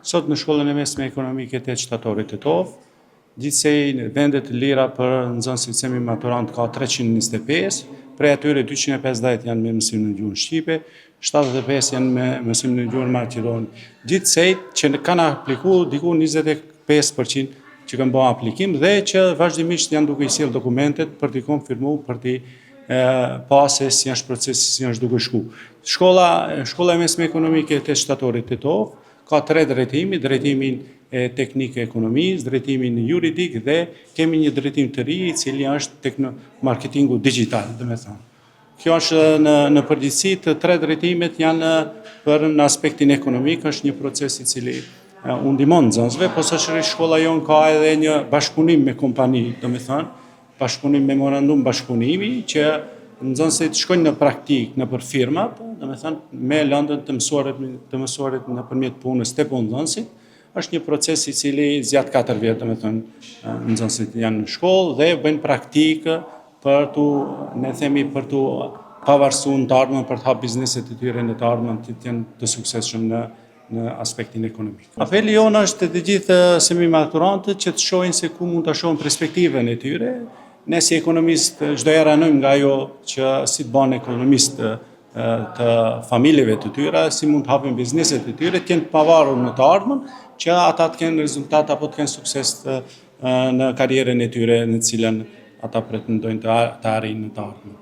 Sot në shkollën e mesme ekonomike 8 shtatorit Tetov, gjithsej vendet të lira për nxënësit semi-maturant ka 325, prej atyre 250 janë me mësim në gjuhën shqipe, 75 janë me mësim në gjuhën maqedone. Gjithsej që kanë aplikuar diku 25% që kanë bërë aplikim dhe që vazhdimisht janë duke i sjellë dokumentet për t'i konfirmuar, për t'i pa se si është procesi, si është duke shku. Shkolla e mesme ekonomike 8 shtatorit Tetov ka 3 drejtimi, drejtimin e teknikë e ekonomisë, drejtimin juridik dhe kemi një drejtim të ri i cili është marketingu digital, dhe me thonë. Kjo është në përgjithësi të 3 drejtimet janë për në aspektin ekonomik, është një proces i cili u ndihmon nxënësve, posaçërisht shkolla jonë ka edhe një bashkëpunim me kompani, dhe me thonë, bashkëpunim memorandum bashkëpunimi që nxënësit shkojnë në praktik nëpër firmat, domethënë me lëndën të mësuarit nëpërmjet punës tek nxënësit, është një proces i cili zgjat 4 vjet, domethënë nxënësit janë në shkollë dhe bëjnë praktikë për tu pavarësuar të ardhmen, për të hapur bizneset e tyre në të ardhmen të jenë të suksesshëm në aspektin ekonomik. Apeli jonë është të gjithë semi-maturantët që të shohin se ku mund të shohin perspektivën e tyre. Ne si ekonomist çdo herë ranojmë nga ajo që si të banë ekonomist të familjeve të tyre, si mund të hapin bizneset e tyre, të jenë të pavarur në të ardhmen, që ata të kenë rezultat apo të kenë sukses në karrierën e tyre në cilën ata pretendojnë të arrijnë në të ardhmen.